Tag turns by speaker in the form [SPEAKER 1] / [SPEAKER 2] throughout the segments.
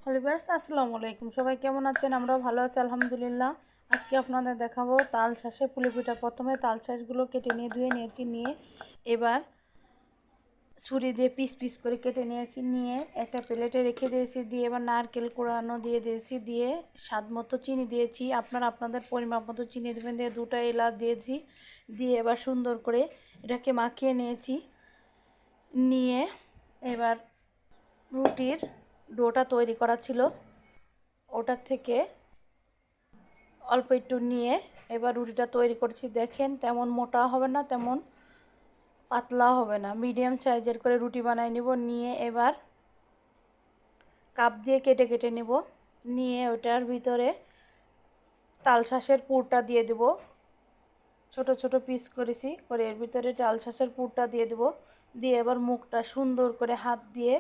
[SPEAKER 1] Hello viewers, আসসালামু আলাইকুম। সবাই কেমন আছেন? আমরাও ভালো আছি আলহামদুলিল্লাহ। আজকে আপনাদের দেখাবো তাল শাঁসের পুলি পিঠা। প্রথমে তাল শাঁসগুলো কেটে নিয়ে ধুয়ে নিয়েছি, নিয়ে এবার ছুরি দিয়ে পিস পিস করে কেটে নিয়েছি, নিয়ে একটা প্লেটে রেখে দিয়েছি, দিয়ে এবার নারকেল কোড়ানো দিয়ে দিয়েছি, দিয়ে স্বাদ মতো চিনি দিয়েছি, আপনারা আপনাদের পরিমাপ মতো চিনি দেবেন, দিয়ে দুটো এলাচ দিয়েছি, দিয়ে এবার সুন্দর করে এটাকে মাখিয়ে নিয়েছি। নিয়ে এবার রুটির ডোটা তৈরি করা ছিল, ওটার থেকে অল্প একটু নিয়ে এবার রুটিটা তৈরি করেছি। দেখেন, তেমন মোটা হবে না, তেমন পাতলা হবে না, মিডিয়াম সাইজের করে রুটি বানিয়ে নিব। নিয়ে এবার কাপ দিয়ে কেটে কেটে নেব, নিয়ে ওটার ভিতরে তাল শাঁসের পুরটা দিয়ে দেব। ছোট ছোট পিস করেছি, করে এর ভিতরে তাল শাঁসের পুরটা দিয়ে দেব, দিয়ে এবার মুখটা সুন্দর করে হাত দিয়ে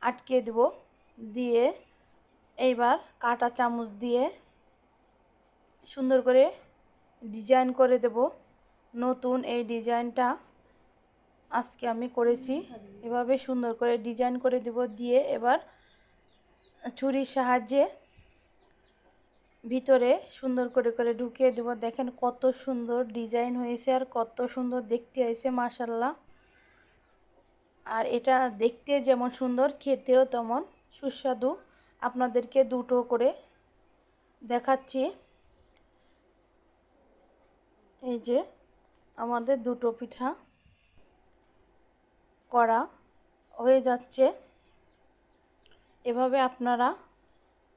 [SPEAKER 1] আটকে দেব, দিয়ে এইবার কাঁটা চামচ দিয়ে সুন্দর করে ডিজাইন করে দেব। নতুন এই ডিজাইনটা আজকে আমি করেছি, এভাবে সুন্দর করে ডিজাইন করে দেব, দিয়ে এবার ছুরির সাহায্যে ভিতরে সুন্দর করে করে ঢুকিয়ে দেব। দেখেন কত সুন্দর ডিজাইন হয়েছে আর কত সুন্দর দেখতে হয়েছে, মাশাল্লাহ। আর এটা দেখতে যেমন সুন্দর, খেতেও তেমন সুস্বাদু। আপনাদেরকে দুটো করে দেখাচ্ছি। এই যে আমাদের দুটো পিঠা করা হয়ে যাচ্ছে। এভাবে আপনারা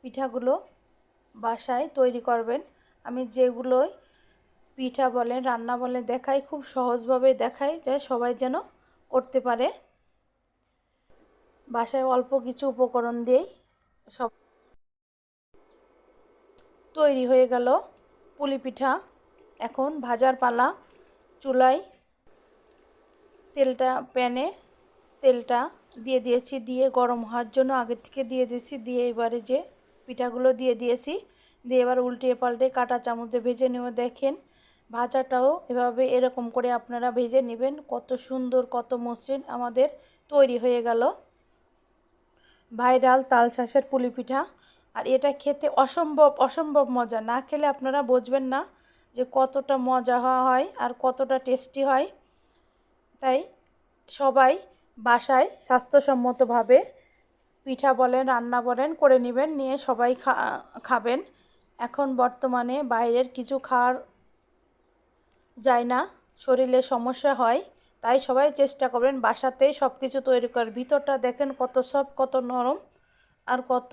[SPEAKER 1] পিঠাগুলো বাসায় তৈরি করবেন। আমি যেগুলোই পিঠা বলেন, রান্না বলেন দেখাই, খুব সহজভাবে দেখাই, যা সবাই যেন করতে পারে। বাসায় অল্প কিছু উপকরণ দিয়েই সব তৈরি হয়ে গেল পুলি পিঠা। এখন ভাজার পালা। চুলায় প্যানে তেলটা দিয়ে দিয়েছি, দিয়ে গরম হওয়ার জন্য আগে থেকে দিয়ে দিয়েছি, দিয়ে এবারে যে পিঠাগুলো দিয়ে দিয়েছি, দিয়ে এবার উল্টিয়ে পাল্টে কাঁটা চামচে ভেজে নেব। দেখেন ভাজাটাও এভাবে এরকম করে আপনারা ভেজে নেবেন। কত সুন্দর, কত মসৃণ আমাদের তৈরি হয়ে গেল ভাইরাল তাল শাঁসের পুলি পিঠা। আর এটা খেতে অসম্ভব অসম্ভব মজা, না খেলে আপনারা বুঝবেন না যে কতটা মজা হয় আর কতটা টেস্টি হয়। তাই সবাই বাসায় স্বাস্থ্যসম্মতভাবে পিঠা বলেন, রান্না বলেন করে নেবেন, নিয়ে সবাই খাবেন। এখন বর্তমানে বাইরের কিছু খাওয়ার যায় না, শরীরে সমস্যা হয়, তাই সবাই চেষ্টা করবেন বাসাতেই সব কিছু তৈরি করার। ভিতরটা দেখেন কত সফট, কত নরম আর কত